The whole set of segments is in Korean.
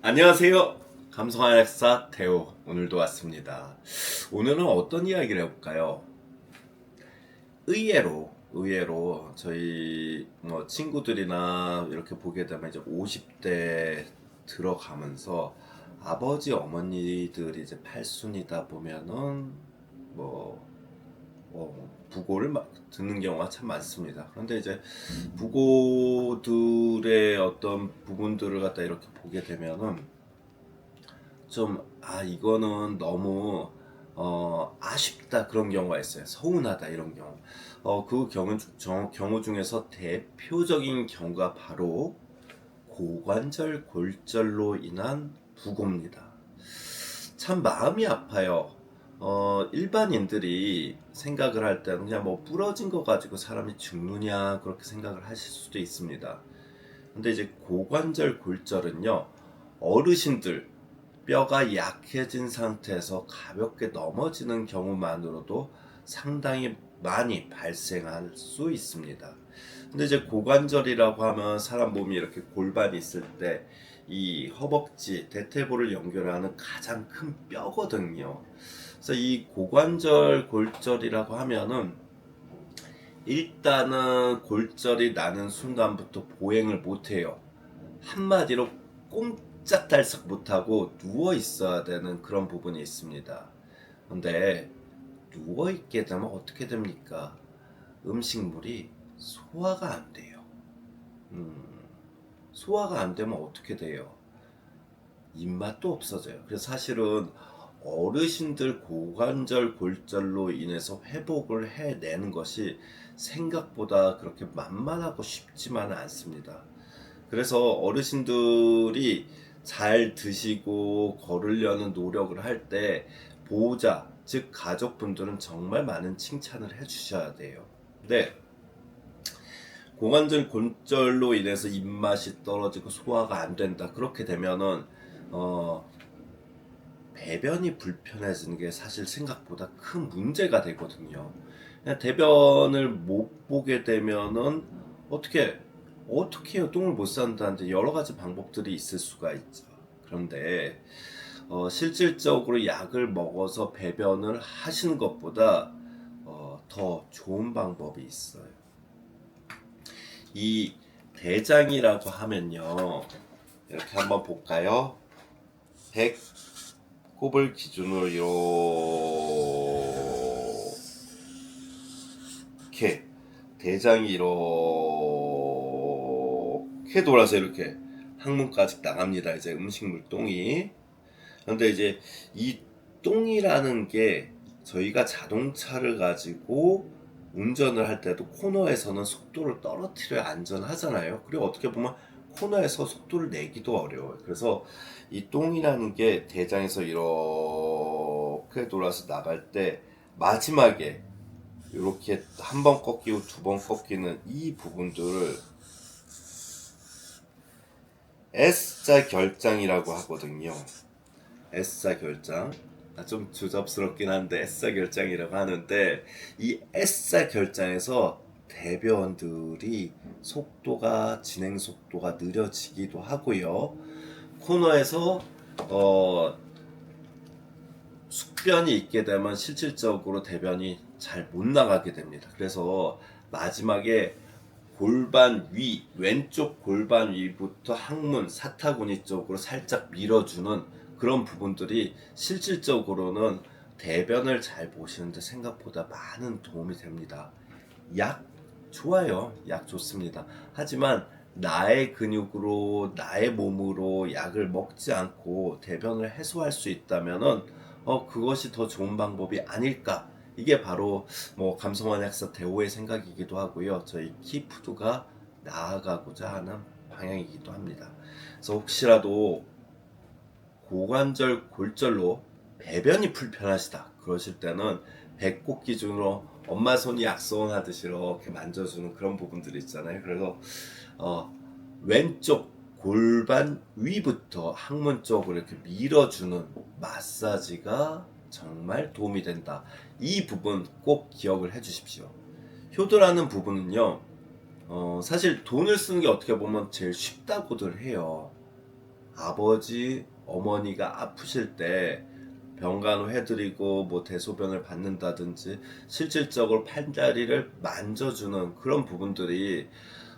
안녕하세요. 감성알렉사 태호 오늘도 왔습니다. 오늘은 어떤 이야기를 해볼까요? 의외로 저희 친구들이나 이렇게 보게 되면 이제 50대 들어가면서 아버지 어머니들이 이제 팔순이다 보면은 뭐 부고를 듣는 경우가 참 많습니다. 그런데 이제 부고들의 어떤 부분들을 갖다 이렇게 보게 되면은 좀, 이거는 너무, 아쉽다 그런 경우가 있어요. 서운하다 이런 경우. 경우 중에서 대표적인 경우가 바로 고관절 골절로 인한 부고입니다. 참 마음이 아파요. 일반인들이 생각을 할 때는 그냥 뭐 부러진 거 가지고 사람이 죽느냐 그렇게 생각을 하실 수도 있습니다. 근데 이제 고관절 골절은요, 어르신들 뼈가 약해진 상태에서 가볍게 넘어지는 경우만으로도 상당히 많이 발생할 수 있습니다. 근데 이제 고관절이라고 하면 사람 몸이 이렇게 골반이 있을 때 이 허벅지, 대퇴부를 연결하는 가장 큰 뼈거든요. 그래서 이 고관절 골절이라고 하면은 일단은 골절이 나는 순간부터 보행을 못해요. 한마디로 꼼짝달싹 못하고 누워 있어야 되는 그런 부분이 있습니다. 근데 누워 있게 되면 어떻게 됩니까? 음식물이 소화가 안 돼요. 소화가 안 되면 어떻게 돼요? 입맛도 없어져요. 그래서 사실은 어르신들 고관절 골절로 인해서 회복을 해내는 것이 생각보다 그렇게 만만하고 쉽지만은 않습니다. 그래서 어르신들이 잘 드시고 걸으려는 노력을 할 때 보호자, 즉 가족분들은 정말 많은 칭찬을 해주셔야 돼요. 네, 고관절 골절로 인해서 입맛이 떨어지고 소화가 안 된다. 그렇게 되면은 어, 배변이 불편해지는 게 사실 생각보다 큰 문제가 되거든요. 그냥 대변을 못 보게 되면은 어떻게 어떻게 해요? 똥을 못 산다는데 여러 가지 방법들이 있을 수가 있죠. 그런데 실질적으로 약을 먹어서 배변을 하시는 것보다 더 좋은 방법이 있어요. 이 대장이라고 하면요, 이렇게 한번 볼까요? 배꼽을 기준으로 이렇게 대장이 이렇게 돌아서 이렇게 항문까지 나갑니다. 이제 음식물 똥이. 그런데 이제 이 똥이라는 게 저희가 자동차를 가지고 운전을 할 때도 코너에서는 속도를 떨어뜨려야 안전하잖아요. 그리고 어떻게 보면 코너에서 속도를 내기도 어려워요. 그래서 이 똥이라는 게 대장에서 이렇게 돌아서 나갈 때 마지막에 이렇게 한 번 꺾이고 두 번 꺾이는 이 부분들을 S자 결장이라고 하거든요. S자 결장. 좀 주접스럽긴 한데 S자 결장이라고 하는데 이 S자 결장에서 대변들이 진행 속도가 느려지기도 하고요. 코너에서 어, 숙변이 있게 되면 실질적으로 대변이 잘 못 나가게 됩니다. 그래서 마지막에 왼쪽 골반 위부터 항문, 사타구니 쪽으로 살짝 밀어주는 그런 부분들이 실질적으로는 대변을 잘 보시는데 생각보다 많은 도움이 됩니다. 약 좋아요. 약 좋습니다. 하지만 나의 근육으로, 나의 몸으로 약을 먹지 않고 대변을 해소할 수 있다면은, 그것이 더 좋은 방법이 아닐까. 이게 바로 감성환 약사 대호의 생각이기도 하고요. 저희 키푸드가 나아가고자 하는 방향이기도 합니다. 그래서 혹시라도 고관절 골절로 배변이 불편하시다 그러실 때는 배꼽 기준으로 엄마 손이 약손 하듯이 이렇게 만져주는 그런 부분들이 있잖아요. 그래서 왼쪽 골반 위부터 항문 쪽으로 이렇게 밀어주는 마사지가 정말 도움이 된다. 이 부분 꼭 기억을 해 주십시오. 효도라는 부분은요, 사실 돈을 쓰는 게 어떻게 보면 제일 쉽다고들 해요. 아버지, 어머니가 아프실 때 병간호 해드리고 뭐 대소변을 받는다든지 실질적으로 팔다리를 만져주는 그런 부분들이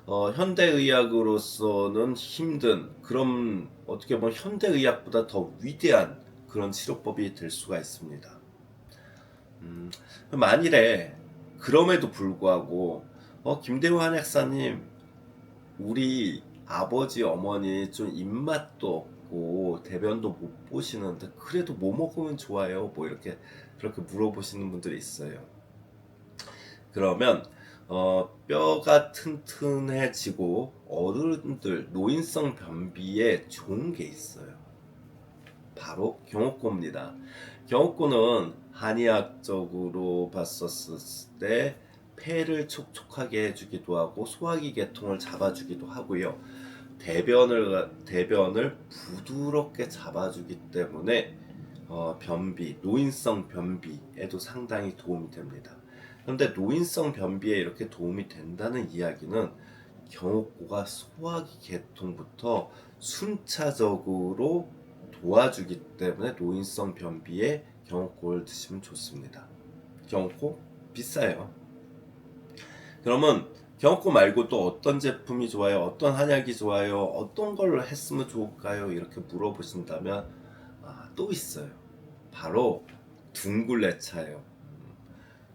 현대의학으로서는 힘든 그런 어떻게 보면 현대의학보다 더 위대한 그런 치료법이 될 수가 있습니다. 만일에 그럼에도 불구하고 김대호 한약사님 우리 아버지 어머니 좀 입맛도 없고 대변도 못 보시는데 그래도 뭐 먹으면 좋아요? 뭐 이렇게 그렇게 물어보시는 분들이 있어요. 그러면 뼈가 튼튼해지고 어른들 노인성 변비에 좋은 게 있어요. 바로 경옥고입니다. 경옥고는 한의학적으로 봤었을 때 폐를 촉촉하게 해주기도 하고 소화기 계통을 잡아주기도 하고요. 대변을 부드럽게 잡아주기 때문에 변비, 노인성 변비에도 상당히 도움이 됩니다. 그런데 노인성 변비에 이렇게 도움이 된다는 이야기는 경옥고가 소화기 계통부터 순차적으로 도와주기 때문에 노인성 변비에 경옥고를 드시면 좋습니다. 경옥고 비싸요. 그러면 경옥고 말고 또 어떤 제품이 좋아요? 어떤 한약이 좋아요? 어떤 걸로 했으면 좋을까요? 이렇게 물어보신다면 또 있어요. 바로 둥굴레차예요.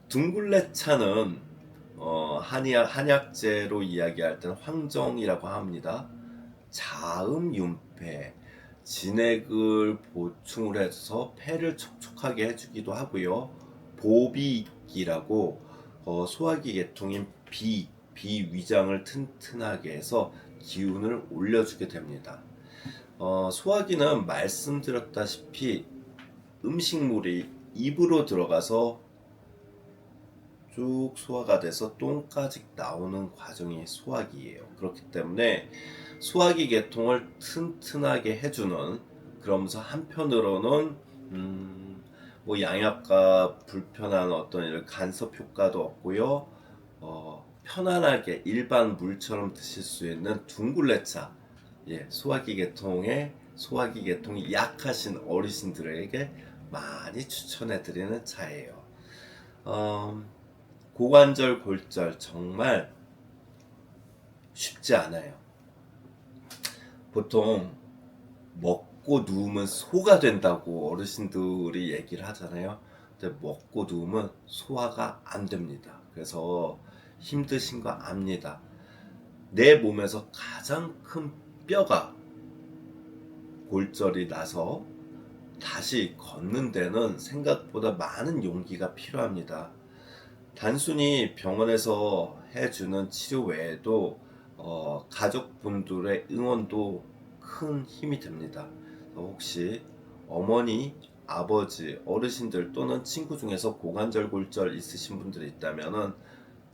둥굴레차는 한약재로 이야기할 때는 황정이라고 합니다. 자음윤폐, 진액을 보충을 해서 폐를 촉촉하게 해주기도 하고요. 보비기라고 소화기 계통인 비위장을 튼튼하게 해서 기운을 올려주게 됩니다. 소화기는 말씀드렸다시피 음식물이 입으로 들어가서 쭉 소화가 돼서 똥까지 나오는 과정이 소화기예요. 그렇기 때문에 소화기 계통을 튼튼하게 해주는, 그러면서 한편으로는 뭐 양약과 불편한 어떤 이런 간섭 효과도 없고요. 편안하게 일반 물처럼 드실 수 있는 둥굴레차, 소화기 계통이 약하신 어르신들에게 많이 추천해드리는 차예요. 고관절 골절 정말 쉽지 않아요. 보통 먹고 누우면 소가 된다고 어르신들이 얘기를 하잖아요. 근데 먹고 누우면 소화가 안 됩니다. 그래서 힘드신 거 압니다. 내 몸에서 가장 큰 뼈가 골절이 나서 다시 걷는 데는 생각보다 많은 용기가 필요합니다. 단순히 병원에서 해주는 치료 외에도 가족분들의 응원도 큰 힘이 됩니다. 혹시 어머니, 아버지, 어르신들 또는 친구 중에서 고관절 골절 있으신 분들이 있다면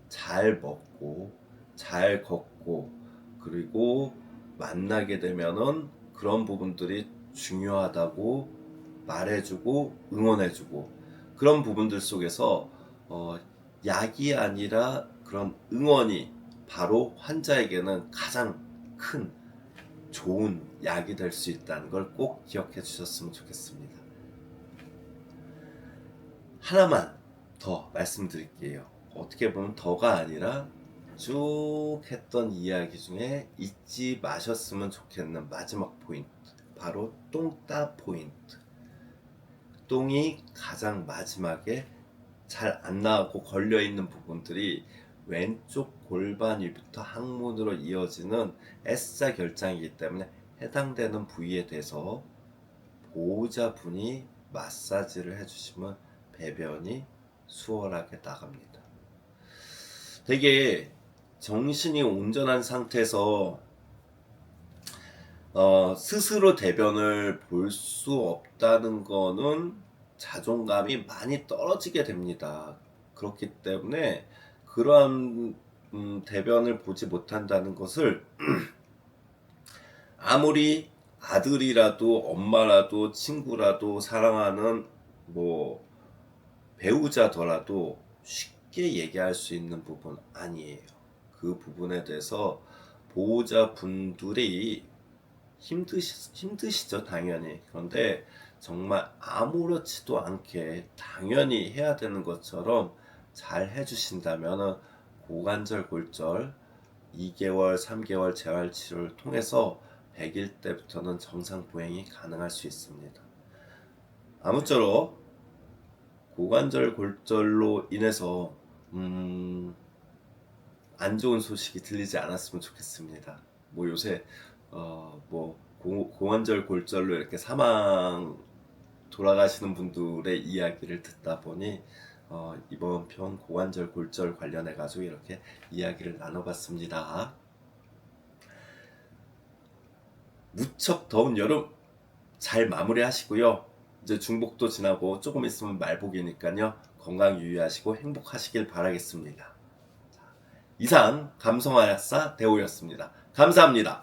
잘 먹고 잘 걷고 그리고 만나게 되면은 그런 부분들이 중요하다고 말해주고 응원해주고, 그런 부분들 속에서 약이 아니라 그런 응원이 바로 환자에게는 가장 큰 좋은 약이 될 수 있다는 걸 꼭 기억해 주셨으면 좋겠습니다. 하나만 더 말씀드릴게요. 어떻게 보면 더가 아니라 쭉 했던 이야기 중에 잊지 마셨으면 좋겠는 마지막 포인트, 바로 똥따 포인트. 똥이 가장 마지막에 잘 안 나오고 걸려있는 부분들이 왼쪽 골반 위부터 항문으로 이어지는 S자 결장이기 때문에 해당되는 부위에 대해서 보호자분이 마사지를 해주시면 배변이 수월하게 나갑니다. 되게 정신이 온전한 상태에서 스스로 대변을 볼 수 없다는 거는 자존감이 많이 떨어지게 됩니다. 그렇기 때문에 그러한 대변을 보지 못한다는 것을 아무리 아들이라도 엄마라도 친구라도 사랑하는 뭐 배우자더라도 쉽게 얘기할 수 있는 부분 아니에요. 그 부분에 대해서 보호자분들이 힘드시죠, 당연히. 그런데 정말 아무렇지도 않게 당연히 해야 되는 것처럼 잘 해주신다면 고관절 골절 2개월, 3개월 재활 치료를 통해서 100일 때부터는 정상 보행이 가능할 수 있습니다. 아무쪼록 고관절 골절로 인해서 안 좋은 소식이 들리지 않았으면 좋겠습니다. 뭐 요새 고관절 골절로 이렇게 돌아가시는 분들의 이야기를 듣다 보니 이번 편 고관절 골절 관련해 가지고 이렇게 이야기를 나눠봤습니다. 무척 더운 여름 잘 마무리하시고요. 이제 중복도 지나고 조금 있으면 말복이니까요. 건강 유의하시고 행복하시길 바라겠습니다. 이상 감성하야사 대호였습니다. 감사합니다.